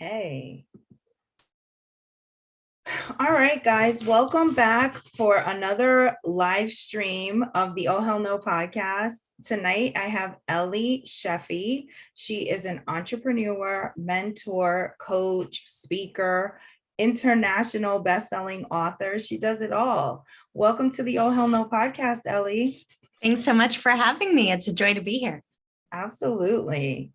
Okay. All right, guys, welcome back for another live stream of the Oh Hell No podcast. Tonight, I have Ellie Shefi. She is an entrepreneur, mentor, coach, speaker, international best-selling author. She does it all. Welcome to the Oh Hell No podcast, Ellie. Thanks so much for having me. It's a joy to be here. Absolutely.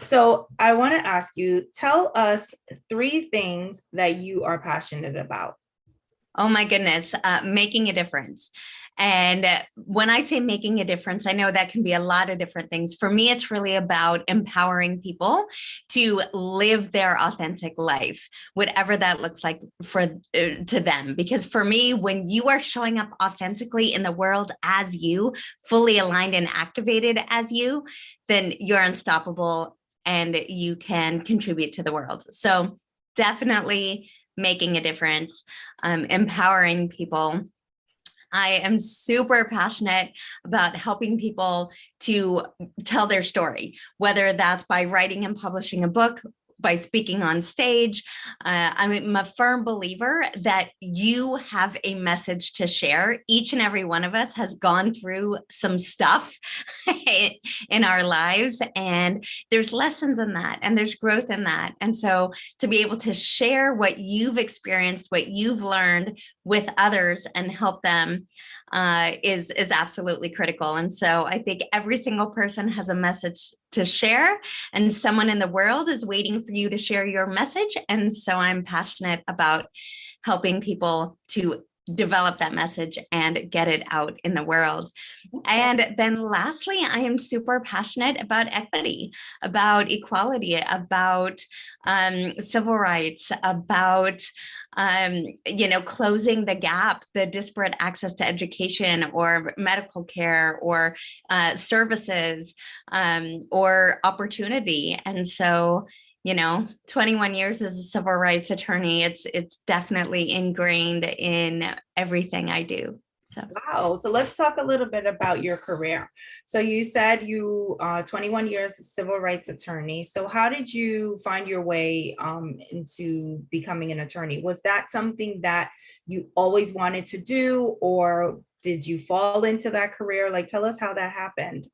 So I want to ask you, tell us 3 things that you are passionate about. Oh my goodness, making a difference. And when I say making a difference, I know that can be a lot of different things. For me, it's really about empowering people to live their authentic life, whatever that looks like to them. Because for me, when you are showing up authentically in the world as you, fully aligned and activated as you, then you're unstoppable and you can contribute to the world. So definitely making a difference, empowering people. I am super passionate about helping people to tell their story, whether that's by writing and publishing a book, by speaking on stage. I'm a firm believer that you have a message to share. Each and every one of us has gone through some stuff in our lives, and there's lessons in that, and there's growth in that. And so to be able to share what you've experienced, what you've learned with others and help them is absolutely critical. And so I think every single person has a message to share, and someone in the world is waiting for you to share your message. And so I'm passionate about helping people to develop that message and get it out in the world. And then lastly, I am super passionate about equity, about equality, about civil rights, about closing the gap, the disparate access to education or medical care or services or opportunity. And so 21 years as a civil rights attorney, it's definitely ingrained in everything I do. So Wow. So let's talk a little bit about your career. So you said you 21 years as a civil rights attorney. So how did you find your way into becoming an attorney? Was that something that you always wanted to do, or did you fall into that career? Like, tell us how that happened.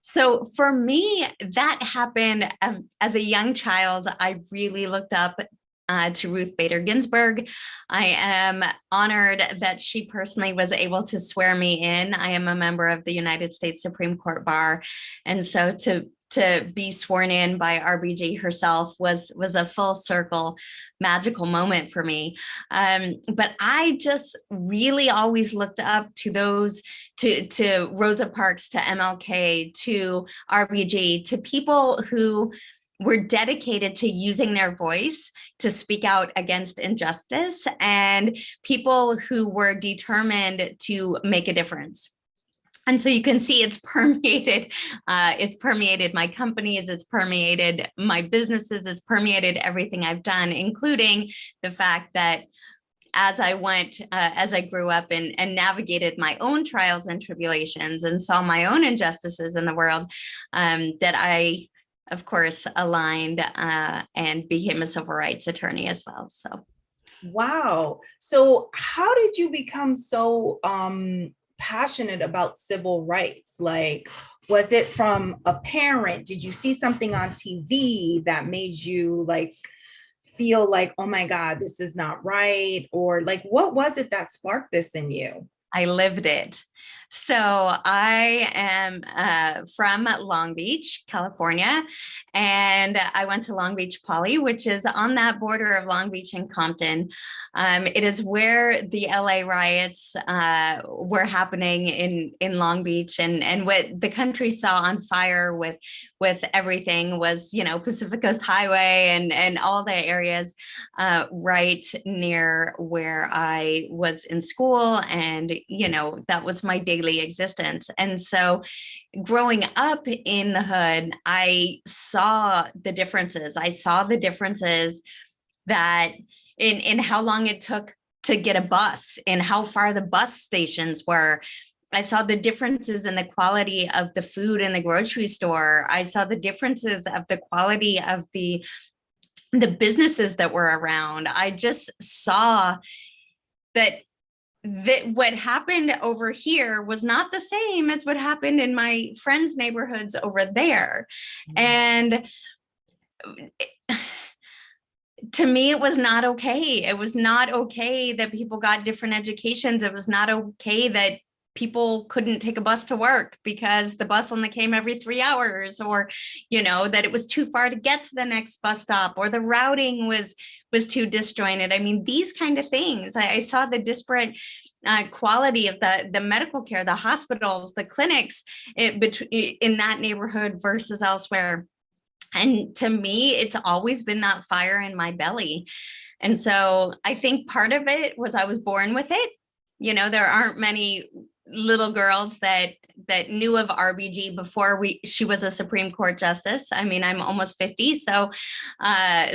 So for me, that happened as a young child. I really looked up to Ruth Bader Ginsburg. I am honored that she personally was able to swear me in. I am a member of the United States Supreme Court Bar. And so to be sworn in by RBG herself was a full circle magical moment for me. But I just really always looked up to those, to Rosa Parks, to MLK, to RBG, to people who were dedicated to using their voice to speak out against injustice, and people who were determined to make a difference. And so you can see it's permeated my companies, it's permeated my businesses, it's permeated everything I've done, including the fact that as I grew up and navigated my own trials and tribulations and saw my own injustices in the world, that I, of course, aligned and became a civil rights attorney as well. So. Wow. So how did you become so passionate about civil rights? Like, was it from a parent? Did you see something on TV that made you like feel like, oh my God, this is not right? Or like, what was it that sparked this in you? I lived it. So I am from Long Beach, California, and I went to Long Beach Poly, which is on that border of Long Beach and Compton. It is where the LA riots were happening in Long Beach, and what the country saw on fire with everything was, Pacific Coast Highway and all the areas right near where I was in school, and that was my daily existence. And so growing up in the hood, I saw the differences. I saw the differences that in how long it took to get a bus and how far the bus stations were. I saw the differences in the quality of the food in the grocery store. I saw the differences of the quality of the the businesses that were around, I just saw that what happened over here was not the same as what happened in my friends' neighborhoods over there. And to me, it was not okay. It was not okay that people got different educations. It was not okay that people couldn't take a bus to work because the bus only came every 3 hours, or, that it was too far to get to the next bus stop, or the routing was too disjointed. I mean, these kind of things. I saw the disparate quality of the medical care, the hospitals, the clinics in that neighborhood versus elsewhere. And to me, it's always been that fire in my belly. And so I think part of it was I was born with it. There aren't many little girls that knew of RBG before she was a Supreme Court justice. I mean, I'm almost 50. So I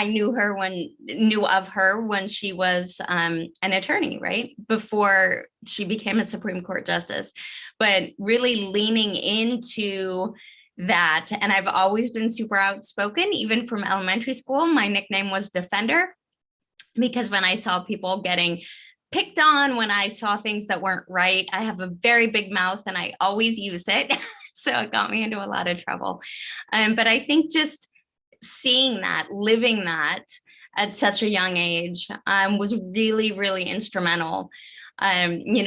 knew of her when she was an attorney, right? Before she became a Supreme Court justice, but really leaning into that. And I've always been super outspoken, even from elementary school. My nickname was Defender, because when I saw people getting picked on, when I saw things that weren't right, I have a very big mouth and I always use it. So it got me into a lot of trouble. But I think just seeing that, living that at such a young age was really, really instrumental.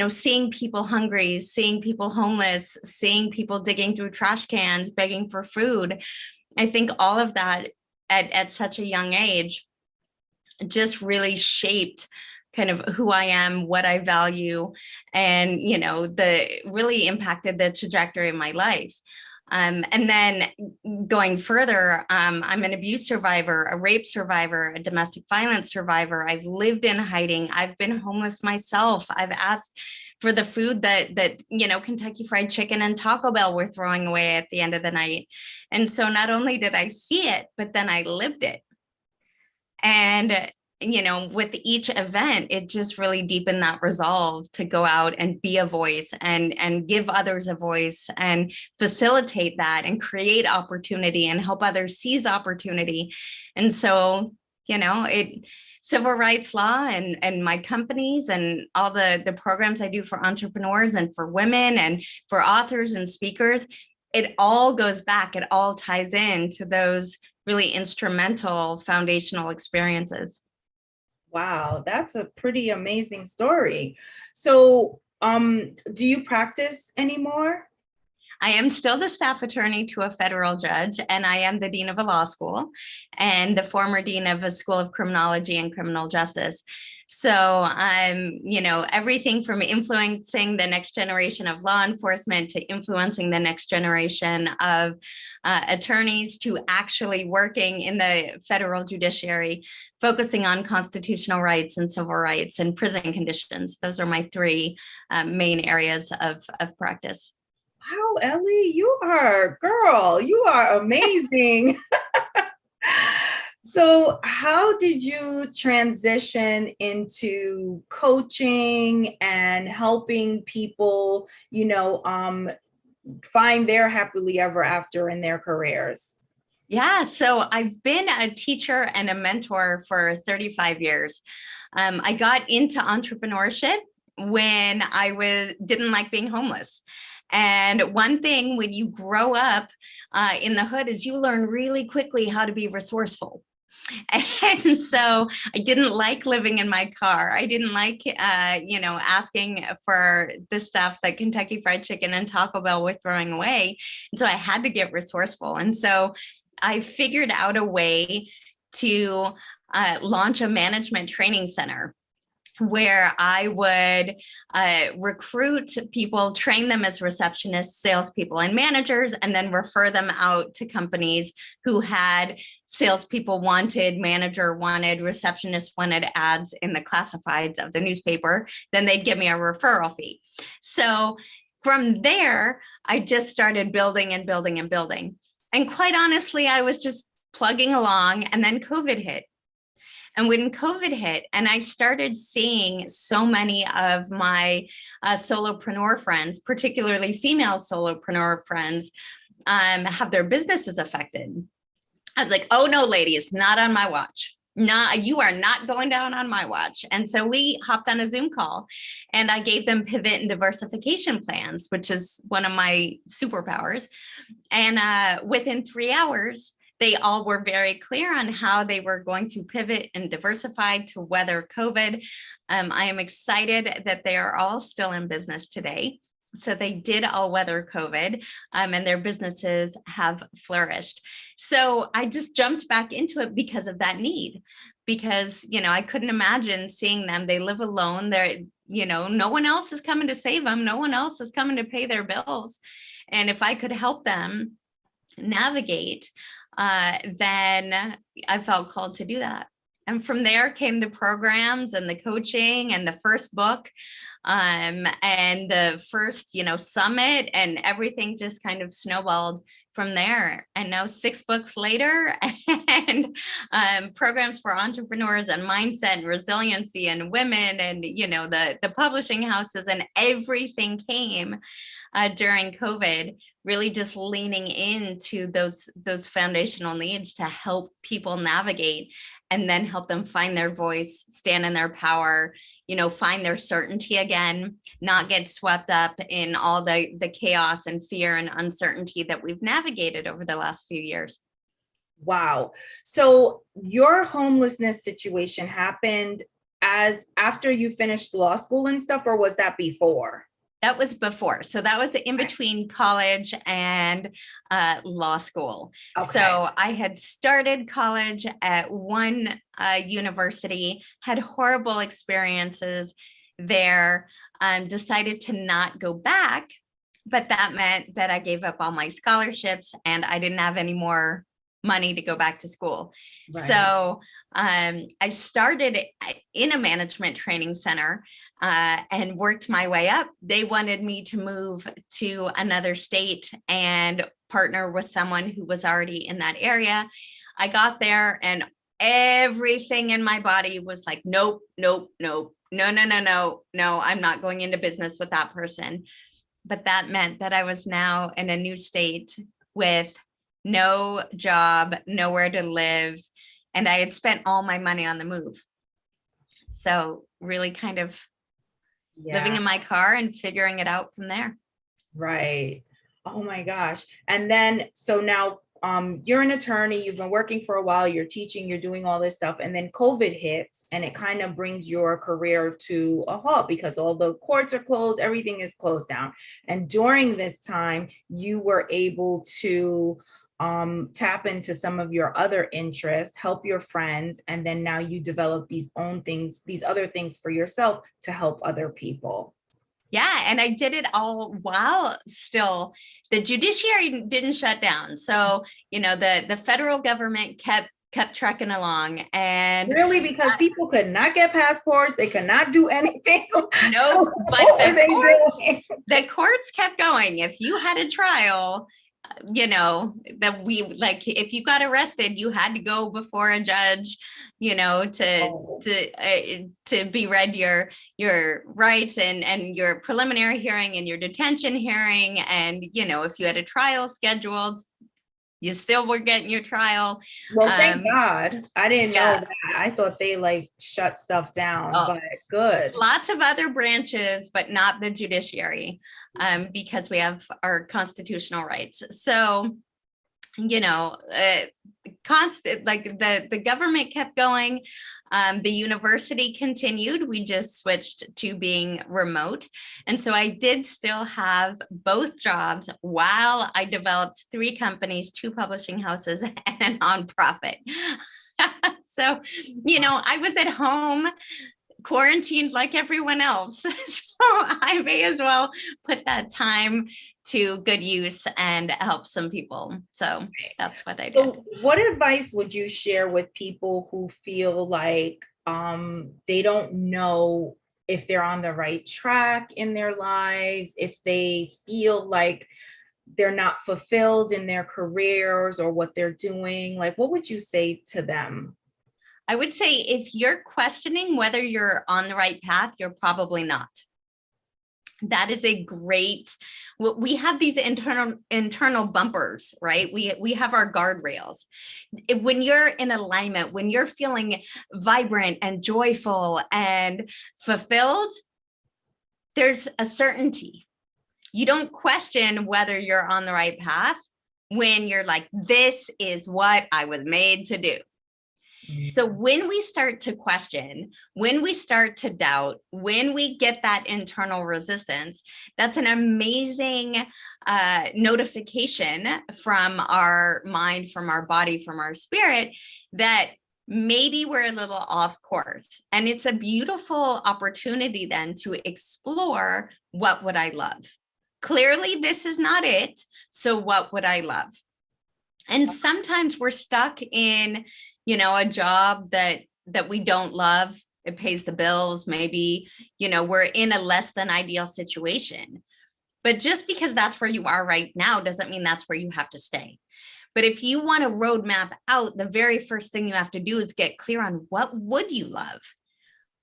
Seeing people hungry, seeing people homeless, seeing people digging through trash cans, begging for food. I think all of that at such a young age just really shaped kind of who I am, what I value, and, really impacted the trajectory of my life. And then going further, I'm an abuse survivor, a rape survivor, a domestic violence survivor. I've lived in hiding. I've been homeless myself. I've asked for the food that Kentucky Fried Chicken and Taco Bell were throwing away at the end of the night. And so not only did I see it, but then I lived it. And with each event, it just really deepened that resolve to go out and be a voice and give others a voice and facilitate that and create opportunity and help others seize opportunity. And so, civil rights law and my companies and all the programs I do for entrepreneurs and for women and for authors and speakers, it all goes back, it all ties in to those really instrumental foundational experiences. Wow, that's a pretty amazing story. So, do you practice anymore? I am still the staff attorney to a federal judge, and I am the dean of a law school and the former dean of a school of criminology and criminal justice. So I'm, everything from influencing the next generation of law enforcement to influencing the next generation of attorneys to actually working in the federal judiciary, focusing on constitutional rights and civil rights and prison conditions. Those are my three main areas of practice. Wow, Ellie, you are amazing. So how did you transition into coaching and helping people, find their happily ever after in their careers? Yeah, so I've been a teacher and a mentor for 35 years. I got into entrepreneurship when I didn't like being homeless. And one thing when you grow up in the hood is you learn really quickly how to be resourceful. And so I didn't like living in my car. I didn't like, asking for the stuff that Kentucky Fried Chicken and Taco Bell were throwing away. And so I had to get resourceful. And so I figured out a way to launch a management training center where I would recruit people, train them as receptionists, salespeople, and managers, and then refer them out to companies who had salespeople wanted, manager wanted, receptionist wanted ads in the classifieds of the newspaper. Then they'd give me a referral fee. So from there, I just started building and building and building. And quite honestly, I was just plugging along, and then COVID hit. And when COVID hit, and I started seeing so many of my solopreneur friends, particularly female solopreneur friends, have their businesses affected. I was like, oh no, ladies, not on my watch. You are not going down on my watch. And so we hopped on a Zoom call and I gave them pivot and diversification plans, which is one of my superpowers. And within 3 hours, they all were very clear on how they were going to pivot and diversify to weather COVID. I am excited that they are all still in business today. So they did all weather COVID, and their businesses have flourished. So I just jumped back into it because of that need, because, I couldn't imagine seeing them. They live alone. They're, no one else is coming to save them. No one else is coming to pay their bills. And if I could help them navigate, then I felt called to do that. And from there came the programs and the coaching and the first book, and the first, summit, and everything just kind of snowballed from there. And now 6 books later, and programs for entrepreneurs and mindset and resiliency and women, and the publishing houses, and everything came during COVID, really just leaning into those foundational needs to help people navigate, and then help them find their voice, stand in their power, find their certainty again, not get swept up in all the chaos and fear and uncertainty that we've navigated over the last few years. Wow. So your homelessness situation happened after you finished law school and stuff, or was that before? That was before. So that was in between college and law school. Okay. So I had started college at one university, had horrible experiences there, decided to not go back, but that meant that I gave up all my scholarships and I didn't have any more money to go back to school. Right. So I started in a management training center and worked my way up. They wanted me to move to another state and partner with someone who was already in that area. I got there and everything in my body was like, nope, nope, nope, no, no, no, no, no, I'm not going into business with that person. But that meant that I was now in a new state with no job, nowhere to live, and I had spent all my money on the move. So really kind of living in my car and figuring it out from there. Right. Oh my gosh. And then, so now you're an attorney, you've been working for a while, you're teaching, you're doing all this stuff, and then COVID hits and it kind of brings your career to a halt because all the courts are closed, everything is closed down. And during this time, you were able to tap into some of your other interests, help your friends, and then now you develop these other things for yourself to help other people. Yeah, and I did it all while still the judiciary didn't shut down. So, the federal government kept trucking along. And really, because people could not get passports, they could not do anything. No, but the courts kept going. If you had a trial, if you got arrested, you had to go before a judge, to be read your rights and your preliminary hearing and your detention hearing. And, if you had a trial scheduled, you still were getting your trial. Well, thank God. I didn't know that. I thought they shut stuff down, but good. Lots of other branches, but not the judiciary, because we have our constitutional rights. So, constant, the government kept going. The university continued. We just switched to being remote. And so I did still have both jobs while I developed 3 companies, 2 publishing houses, and a nonprofit. So, I was at home quarantined like everyone else. So I may as well put that time to good use and help some people. So that's what I did. So what advice would you share with people who feel like they don't know if they're on the right track in their lives, if they feel like they're not fulfilled in their careers or what they're doing? What would you say to them? I would say if you're questioning whether you're on the right path, you're probably not. That is a great, we have these internal bumpers, right? We have our guardrails. When you're in alignment, when you're feeling vibrant and joyful and fulfilled, there's a certainty. You don't question whether you're on the right path when you're like, this is what I was made to do. So when we start to question, when we start to doubt, when we get that internal resistance, that's an amazing notification from our mind, from our body, from our spirit, that maybe we're a little off course. And it's a beautiful opportunity then to explore, what would I love? Clearly, this is not it. So what would I love? And sometimes we're stuck in, a job that we don't love. It pays the bills. Maybe, we're in a less than ideal situation. But just because that's where you are right now doesn't mean that's where you have to stay. But if you want to roadmap out, the very first thing you have to do is get clear on, what would you love?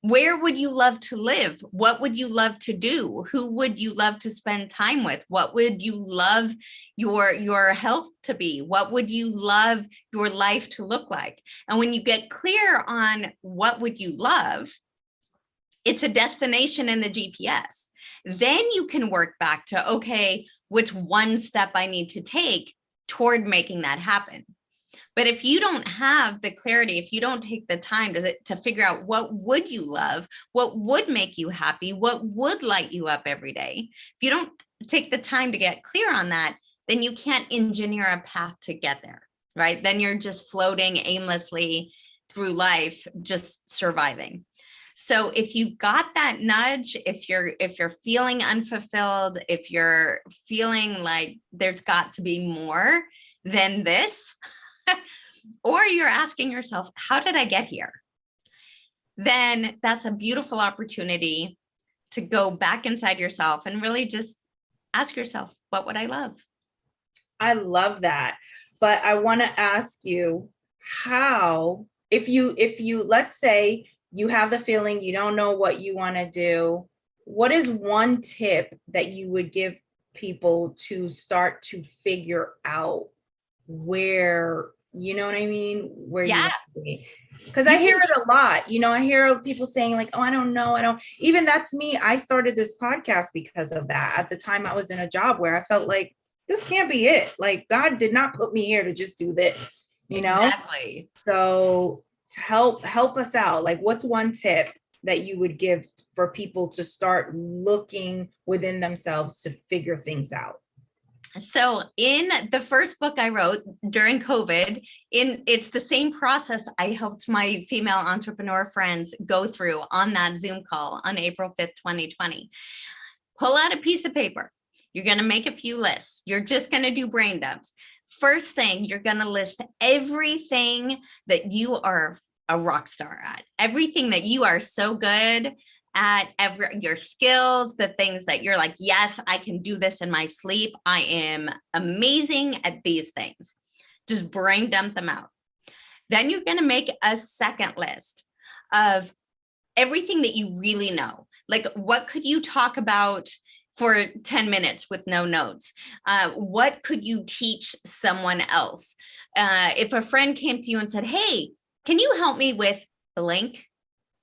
Where would you love to live? What would you love to do? Who would you love to spend time with? What would you love your health to be? What would you love your life to look like? And when you get clear on what would you love, it's a destination in the GPS. Then you can work back to, okay, what's one step I need to take toward making that happen? But if you don't have the clarity, if you don't take the time to figure out what would you love, what would make you happy, what would light you up every day, if you don't take the time to get clear on that, then you can't engineer a path to get there, right? Then you're just floating aimlessly through life, just surviving. So if you got that nudge, if you're feeling unfulfilled, if you're feeling like there's got to be more than this, or you're asking yourself, how did I get here? Then that's a beautiful opportunity to go back inside yourself and really just ask yourself, what would I love? I love that. But I want to ask you, how, if you, let's say you have the feeling you don't know what you want to do, what is one tip that you would give people to start to figure out where, you know what I mean? Where you want to be? Because I hear it a lot. I hear people saying like, oh, I don't know. Even that's me. I started this podcast because of that. At the time I was in a job where I felt like this can't be it. Like God did not put me here to just do this, Exactly. So to help us out, like what's one tip that you would give for people to start looking within themselves to figure things out? So in the first book I wrote during COVID, it's the same process I helped my female entrepreneur friends go through on that Zoom call on April 5th, 2020. Pull out a piece of paper. You're going to make a few lists. You're just going to do brain dumps. First thing, you're going to list everything that you are a rock star at, everything that you are so good at, your skills, the things that you're like, yes, I can do this in my sleep. I am amazing at these things. Just brain dump them out. Then you're going to make a second list of everything that you really know. Like, what could you talk about for 10 minutes with no notes? What could you teach someone else? If a friend came to you and said, hey, can you help me with blank?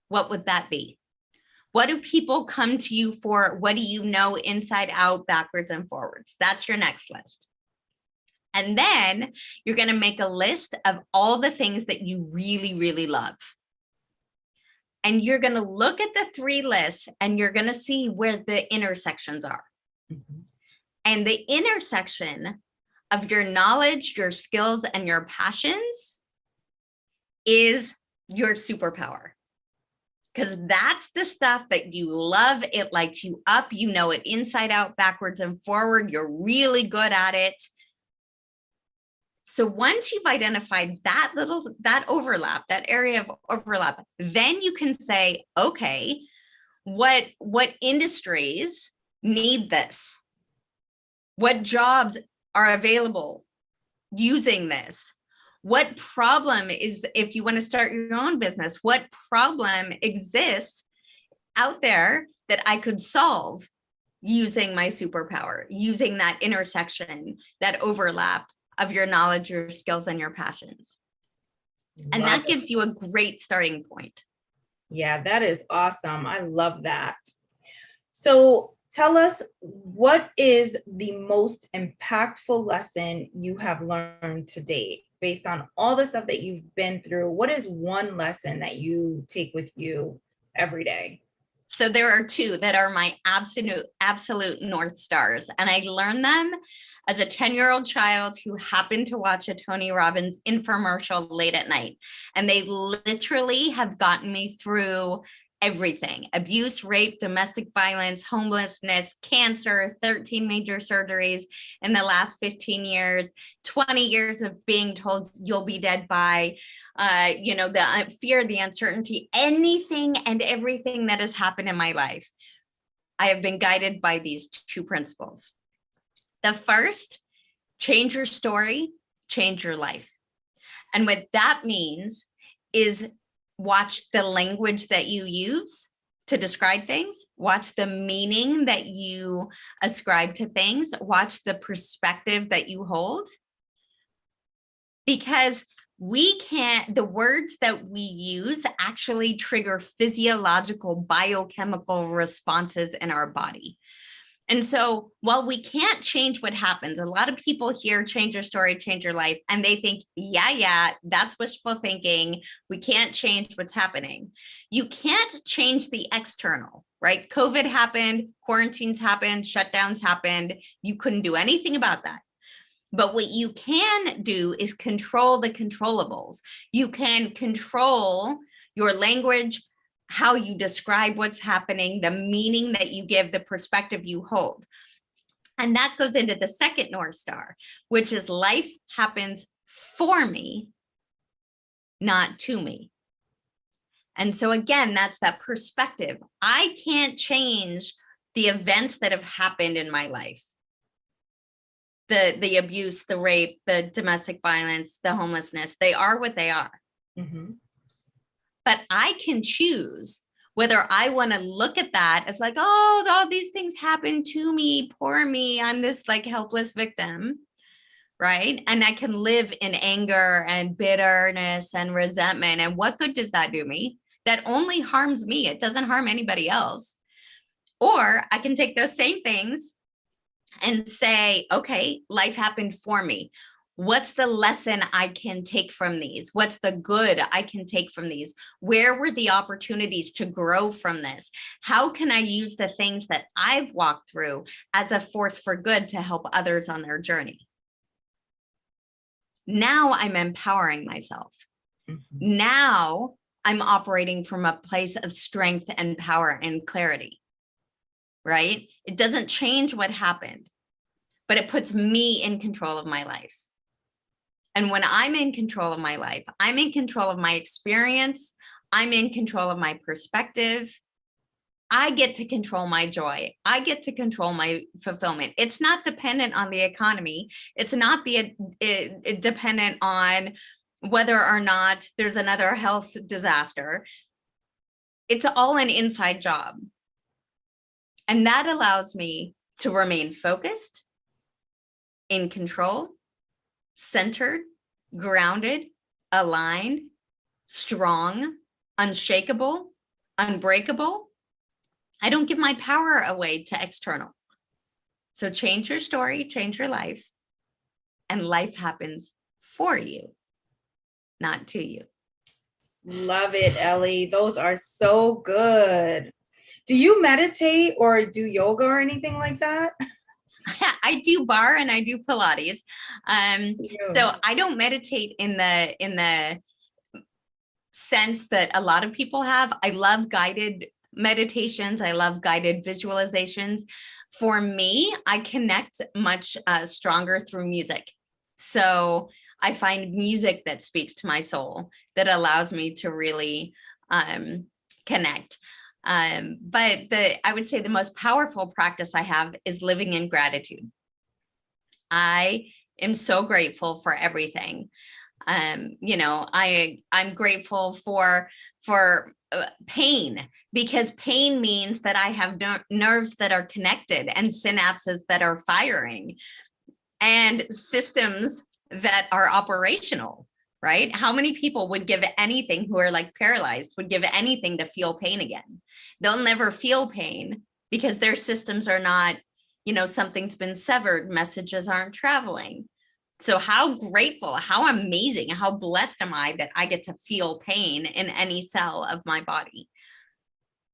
What would that be? What do people come to you for? What do you know inside out, backwards and forwards? That's your next list. And then you're going to make a list of all the things that you really, really love. And you're going to look at the three lists and you're going to see where the intersections are. Mm-hmm. And the intersection of your knowledge, your skills, and your passions is your superpower. Because that's the stuff that you love. It lights you up. You know it inside out, backwards and forward. You're really good at it. So once you've identified that overlap, that area of overlap, then you can say, okay, what industries need this? What jobs are available using this? What problem is, if you want to start your own business, what problem exists out there that I could solve using my superpower, using that intersection, that overlap of your knowledge, your skills, and your passions. And Love that it. gives you a great starting point. Yeah, that is awesome. I love that. So tell us, what is the most impactful lesson you have learned to date based on all the stuff that you've been through? What is one lesson that you take with you every day? So there are two that are my absolute North Stars. And I learned them as a 10-year-old child who happened to watch a Tony Robbins infomercial late at night. And they literally have gotten me through everything: abuse, rape, domestic violence, homelessness, cancer, 13 major surgeries in the last 15 years, 20 years of being told you'll be dead by, the fear, the uncertainty, anything and everything that has happened in my life. I have been guided by these two principles. The first, change your story, change your life. And what that means is watch the language that you use to describe things, watch the meaning that you ascribe to things, watch the perspective that you hold. Because the words that we use actually trigger physiological, biochemical responses in our body. And so while we can't change what happens, a lot of people hear change your story, change your life, and they think, yeah, that's wishful thinking. We can't change what's happening. You can't change the external, right? COVID happened, quarantines happened, shutdowns happened. You couldn't do anything about that. But what you can do is control the controllables. You can control your language, how you describe what's happening, the meaning that you give, the perspective you hold. And that goes into the second North Star, which is life happens for me, not to me. And so again, that's that perspective. I can't change the events that have happened in my life. The abuse, the rape, the domestic violence, the homelessness, they are what they are. Mm-hmm. But I can choose whether I want to look at that as like, oh, all these things happen to me, poor me, I'm this like helpless victim, right? And I can live in anger and bitterness and resentment. And what good does that do me? That only harms me. It doesn't harm anybody else. Or I can take those same things and say, okay, life happened for me. What's the lesson I can take from these? What's the good I can take from these? Where were the opportunities to grow from this? How can I use the things that I've walked through as a force for good to help others on their journey? Now I'm empowering myself. Mm-hmm. Now I'm operating from a place of strength and power and clarity, right? It doesn't change what happened, but it puts me in control of my life. And when I'm in control of my life, I'm in control of my experience, I'm in control of my perspective, I get to control my joy, I get to control my fulfillment. It's not dependent on the economy. It's not dependent on whether or not there's another health disaster. It's all an inside job. And that allows me to remain focused, in control, centered, grounded, aligned, strong, unshakable, unbreakable. I don't give my power away to external. So change your story, change your life, and life happens for you, not to you. Love it, Ellie. Those are so good. Do you meditate or do yoga or anything like that? I do bar and I do Pilates. So I don't meditate in the sense that a lot of people have. I love guided meditations. I love guided visualizations. For me, I connect much stronger through music. So I find music that speaks to my soul, that allows me to really connect. But I would say the most powerful practice I have is living in gratitude. I am so grateful for everything. I'm grateful for pain, because pain means that I have nerves that are connected and synapses that are firing and systems that are operational, right? How many people would give anything, who are like paralyzed, would give anything to feel pain again? They'll never feel pain because their systems are not, something's been severed, messages aren't traveling. So how grateful, how amazing, how blessed am I that I get to feel pain in any cell of my body?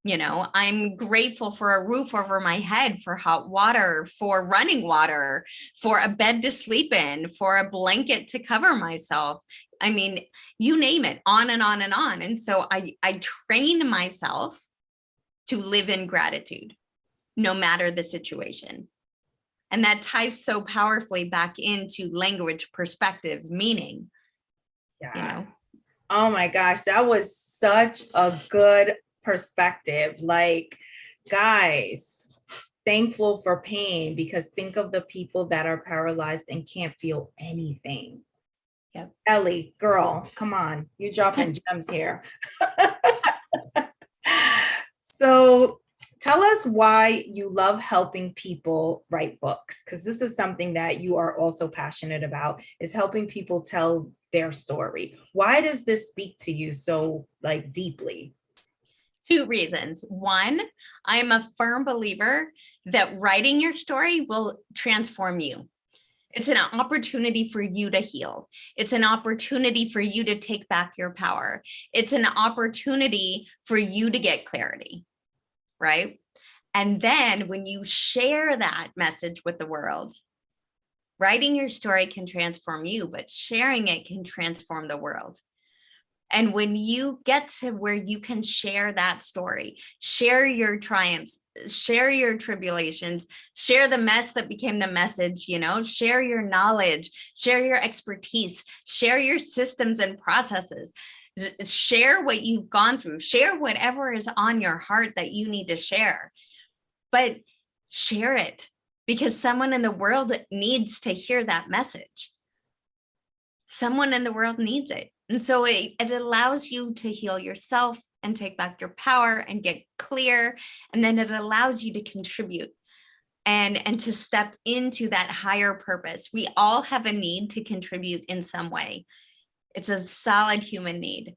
I'm grateful for a roof over my head, for hot water, for running water, for a bed to sleep in, for a blanket to cover myself. I mean, you name it, on and on and on. And so I train myself to live in gratitude, no matter the situation. And that ties so powerfully back into language, perspective, meaning. Yeah. Oh my gosh, that was such a good perspective. Like, guys, thankful for pain, because think of the people that are paralyzed and can't feel anything. Yep. Ellie, girl, come on, you're dropping gems here. So tell us why you love helping people write books, because this is something that you are also passionate about, is helping people tell their story. Why does this speak to you so deeply? 2 reasons. One, I am a firm believer that writing your story will transform you. It's an opportunity for you to heal. It's an opportunity for you to take back your power. It's an opportunity for you to get clarity, right? And then when you share that message with the world, writing your story can transform you, but sharing it can transform the world. And when you get to where you can share that story, share your triumphs, share your tribulations, share the mess that became the message, share your knowledge, share your expertise, share your systems and processes, share what you've gone through, share whatever is on your heart that you need to share, but share it because someone in the world needs to hear that message. Someone in the world needs it. And so it allows you to heal yourself and take back your power and get clear. And then it allows you to contribute and to step into that higher purpose. We all have a need to contribute in some way. It's a solid human need.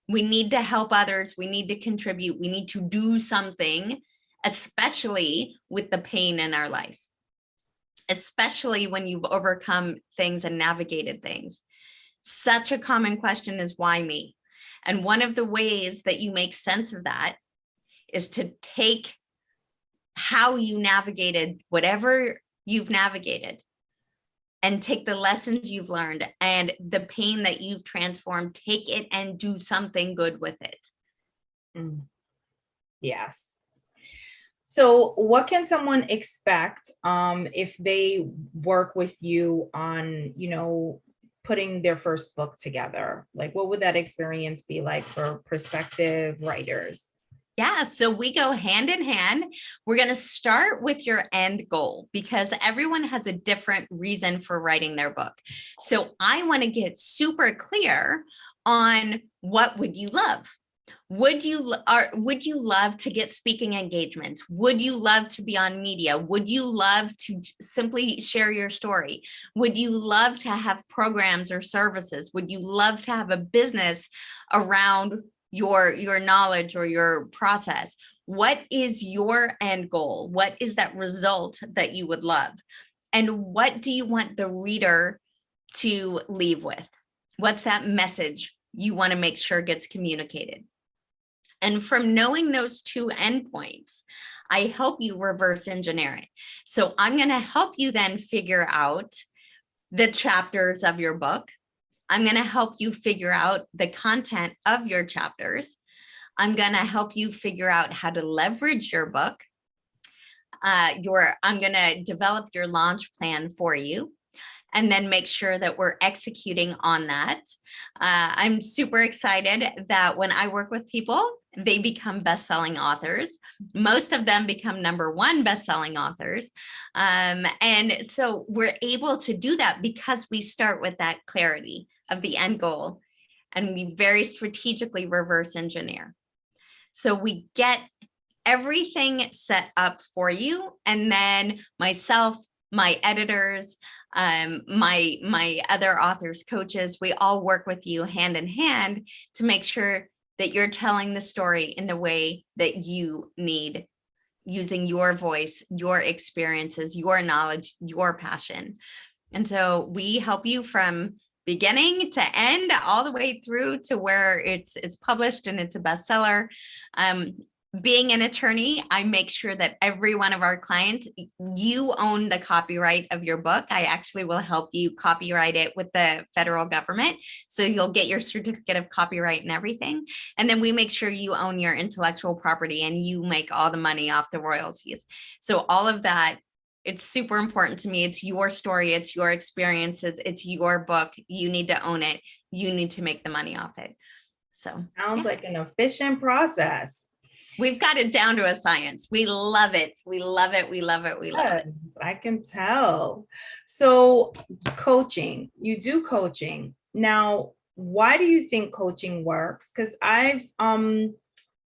We need to help others. We need to contribute. We need to do something, especially with the pain in our life, especially when you've overcome things and navigated things. Such a common question is, why me? And one of the ways that you make sense of that is to take how you navigated whatever you've navigated and take the lessons you've learned and the pain that you've transformed, take it and do something good with it. Yes. So what can someone expect if they work with you on, putting their first book together? What would that experience be like for prospective writers? Yeah, so we go hand in hand. We're going to start with your end goal because everyone has a different reason for writing their book. So I want to get super clear on what would you love? Would you love to get speaking engagements? Would you love to be on media? Would you love to simply share your story? Would you love to have programs or services? Would you love to have a business around your knowledge or your process? What is your end goal? What is that result that you would love? And what do you want the reader to leave with? What's that message you want to make sure gets communicated? And from knowing those 2 endpoints, I help you reverse engineer it. So I'm going to help you then figure out the chapters of your book. I'm going to help you figure out the content of your chapters. I'm going to help you figure out how to leverage your book. I'm going to develop your launch plan for you and then make sure that we're executing on that. I'm super excited that when I work with people, they become best-selling authors. Most of them become #1 best-selling authors. And so we're able to do that because we start with that clarity of the end goal and we very strategically reverse engineer. So we get everything set up for you. And then myself, my editors, my other authors, coaches, we all work with you hand in hand to make sure that you're telling the story in the way that you need, using your voice, your experiences, your knowledge, your passion. And so we help you from beginning to end, all the way through to where it's published and it's a bestseller. Being an attorney, I make sure that every one of our clients, you own the copyright of your book. I actually will help you copyright it with the federal government. So you'll get your certificate of copyright and everything. And then we make sure you own your intellectual property and you make all the money off the royalties. So all of that, it's super important to me. It's your story. It's your experiences. It's your book. You need to own it. You need to make the money off it. So sounds like an efficient process. We've got it down to a science. We love it. We love it. We love it. We love it. I can tell. So coaching, you do coaching. Now, why do you think coaching works? Because I've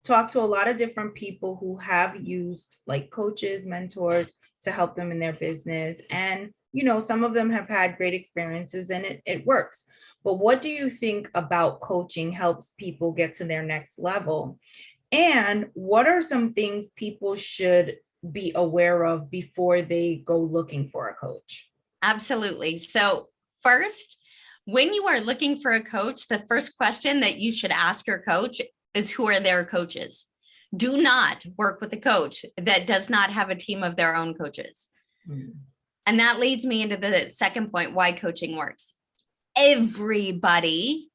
talked to a lot of different people who have used like coaches, mentors to help them in their business. And, you know, some of them have had great experiences and it works. But what do you think about coaching helps people get to their next level? And what are some things people should be aware of before they go looking for a coach? Absolutely. So first, when you are looking for a coach, the first question that you should ask your coach is, who are their coaches? Do not work with a coach that does not have a team of their own coaches. And that leads me into the second point, why coaching works. Everybody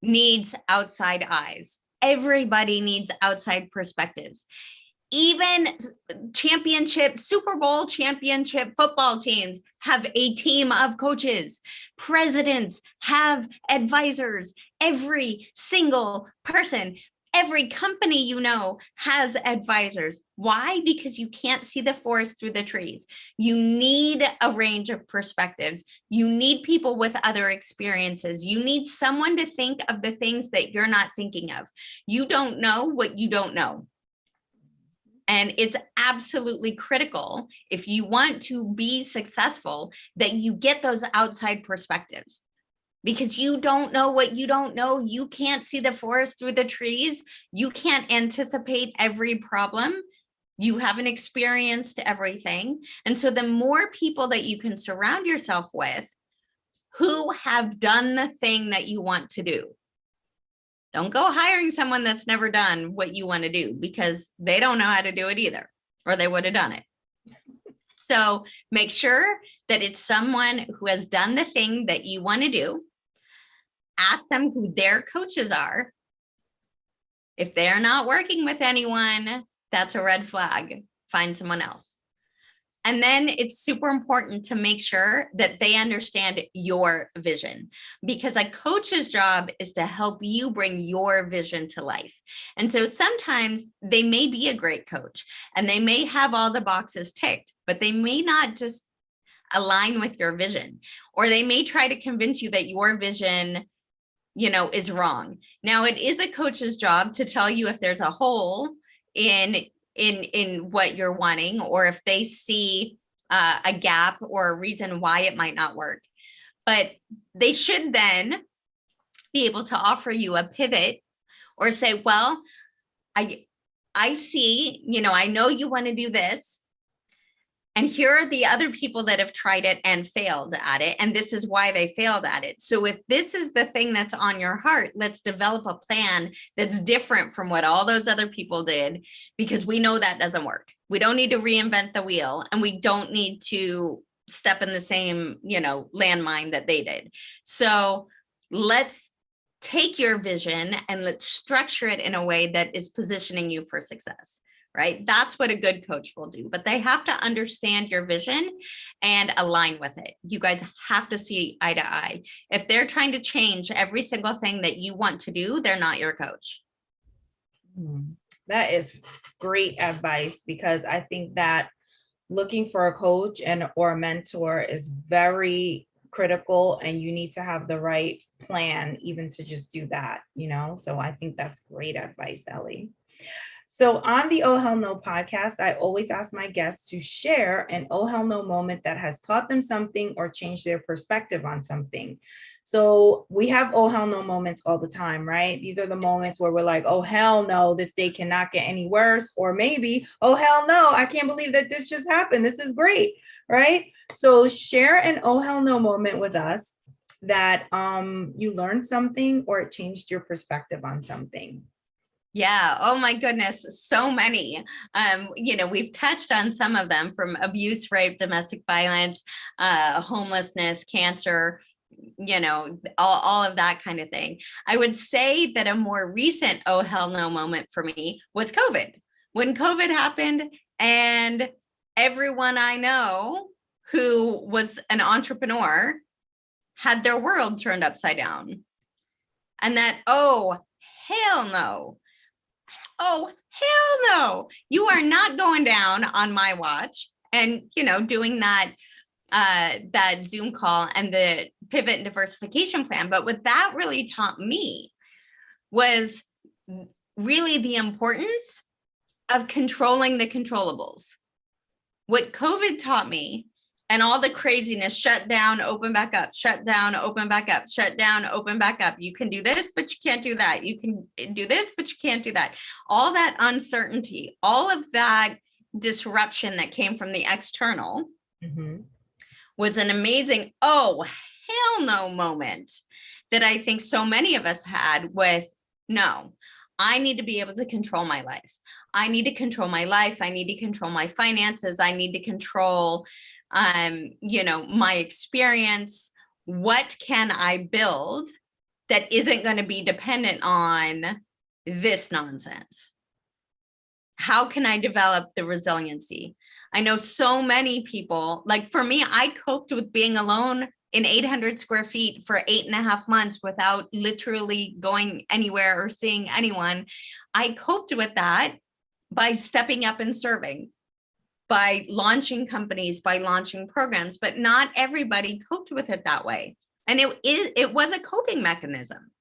needs outside eyes. Everybody needs outside perspectives. Even Super Bowl championship football teams have a team of coaches. Presidents have advisors. Every single person, every company you know has advisors. Why? Because you can't see the forest through the trees. You need a range of perspectives. You need people with other experiences. You need someone to think of the things that you're not thinking of. You don't know what you don't know. And it's absolutely critical, if you want to be successful, that you get those outside perspectives. Because you don't know what you don't know. You can't see the forest through the trees. You can't anticipate every problem. You haven't experienced everything. And so the more people that you can surround yourself with who have done the thing that you want to do. Don't go hiring someone that's never done what you want to do, because they don't know how to do it either, or they would have done it. So make sure that it's someone who has done the thing that you want to do. Ask them who their coaches are. If they're not working with anyone, that's a red flag. Find someone else. And then it's super important to make sure that they understand your vision, because a coach's job is to help you bring your vision to life. And so sometimes they may be a great coach and they may have all the boxes ticked, but they may not just align with your vision, or they may try to convince you that your vision, you know, is wrong. Now, it is a coach's job to tell you if there's a hole in what you're wanting, or if they see a gap or a reason why it might not work. But they should then be able to offer you a pivot, or say, well, I see, you know, I know you want to do this, and here are the other people that have tried it and failed at it, and this is why they failed at it. So if this is the thing that's on your heart, let's develop a plan that's different from what all those other people did, because we know that doesn't work. We don't need to reinvent the wheel, and we don't need to step in the same, you know, landmine that they did. So let's take your vision and let's structure it in a way that is positioning you for success. Right? That's what a good coach will do, but they have to understand your vision and align with it. You guys have to see eye to eye. If they're trying to change every single thing that you want to do, they're not your coach. That is great advice, because I think that looking for a coach or a mentor is very critical, and you need to have the right plan even to just do that, you know? So I think that's great advice, Ellie. So on the Oh Hell No podcast, I always ask my guests to share an Oh Hell No moment that has taught them something or changed their perspective on something. So we have oh hell no moments all the time, right? These are the moments where we're like, oh hell no, this day cannot get any worse. Or maybe, oh hell no, I can't believe that this just happened. This is great, right? So share an oh hell no moment with us that you learned something or it changed your perspective on something. Yeah. Oh my goodness. So many. We've touched on some of them, from abuse, rape, domestic violence, homelessness, cancer, all of that kind of thing. I would say that a more recent oh hell no moment for me was COVID. When COVID happened and everyone I know who was an entrepreneur had their world turned upside down. And that, oh, hell no. Oh, hell no. You are not going down on my watch. And, doing that Zoom call and the pivot and diversification plan. But what that really taught me was really the importance of controlling the controllables. What COVID taught me, and all the craziness, shut down, open back up, shut down, open back up, shut down, open back up. You can do this, but you can't do that. You can do this, but you can't do that. All that uncertainty, all of that disruption that came from the external was an amazing, oh, hell no moment that I think so many of us had with, no, I need to be able to control my life. I need to control my life. I need to control my finances. I need to control my experience. What can I build that isn't going to be dependent on this nonsense? How can I develop the resiliency? I know so many people, like for me, I coped with being alone in 800 square feet for 8.5 months without literally going anywhere or seeing anyone. I coped with that by stepping up and serving, by launching companies, by launching programs, but not everybody coped with it that way. And it was a coping mechanism,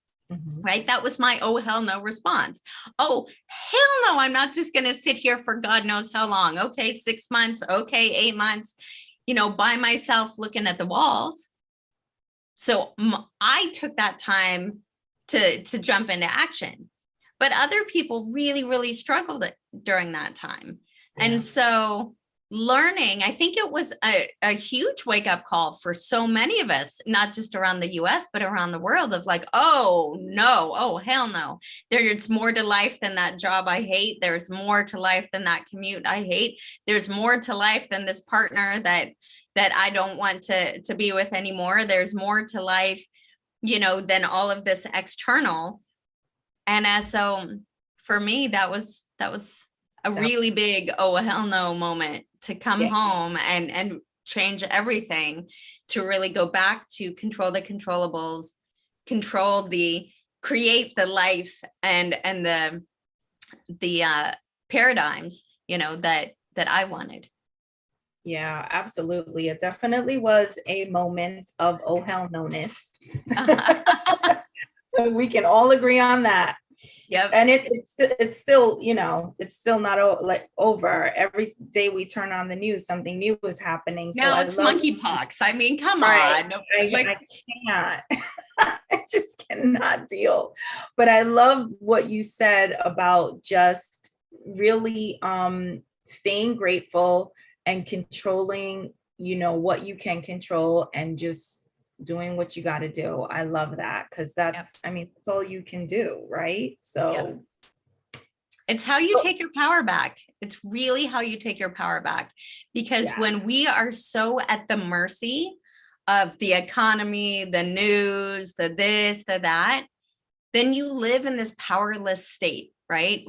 right? That was my oh hell no response. Oh hell no, I'm not just going to sit here for God knows how long. Okay, 6 months. Okay, 8 months, by myself looking at the walls. So I took that time to jump into action, but other people really, really struggled during that time. Yeah. And so learning, I think it was a huge wake up call for so many of us, not just around the US, but around the world, of like, oh no, oh hell no. There's more to life than that job I hate. There's more to life than that commute I hate. There's more to life than this partner that I don't want to be with anymore. There's more to life, than all of this external. And so for me, that was a really big, oh, hell no moment to come home and change everything, to really go back to control the controllables, create the life and the paradigms, that I wanted. Yeah, absolutely. It definitely was a moment of oh hell no-ness. We can all agree on that. Yep. And it's still, it's still not over. Every day we turn on the news, something new is happening. No, it's monkeypox. I mean, come on. I can't. I just cannot deal. But I love what you said about just really staying grateful and controlling, what you can control, and just doing what you got to do. I love that, because that's all you can do, right? So it's how you take your power back. It's really how you take your power back, because when we are so at the mercy of the economy, the news, the this, the that, then you live in this powerless state, right?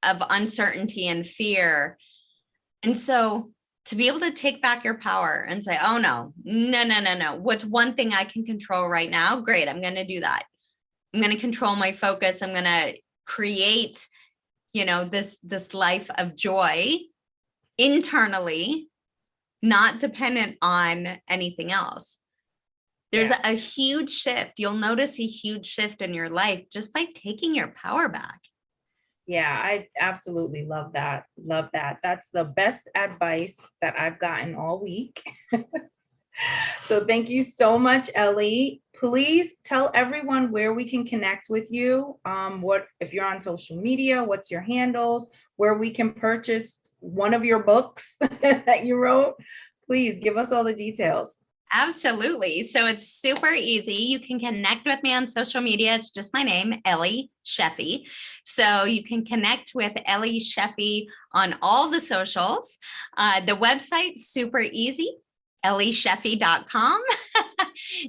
Of uncertainty and fear. And so to be able to take back your power and say, oh, no. What's one thing I can control right now? Great. I'm going to do that. I'm going to control my focus. I'm going to create, this life of joy internally, not dependent on anything else. There's a huge shift. You'll notice a huge shift in your life just by taking your power back. Yeah, I absolutely love that. Love that. That's the best advice that I've gotten all week. So thank you so much, Ellie. Please tell everyone where we can connect with you. What if you're on social media, what's your handles, where we can purchase one of your books that you wrote. Please give us all the details. Absolutely. So it's super easy. You can connect with me on social media. It's just my name, Ellie Shefi. So you can connect with Ellie Shefi on all the socials. The website, super easy, ellieshefi.com.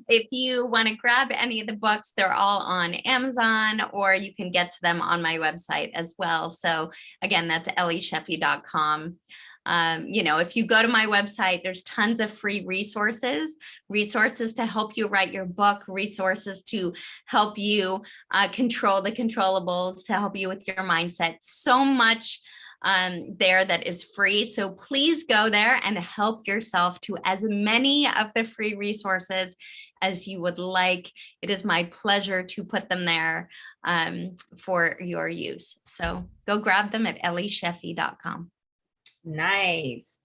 If you want to grab any of the books, they're all on Amazon, or you can get to them on my website as well. So again, that's ellieshefi.com. If you go to my website, there's tons of free resources to help you write your book, resources to help you control the controllables, to help you with your mindset. So much there that is free. So please go there and help yourself to as many of the free resources as you would like. It is my pleasure to put them there for your use. So go grab them at ellieshefi.com. Nice.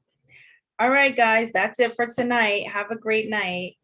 All right, guys, that's it for tonight. Have a great night.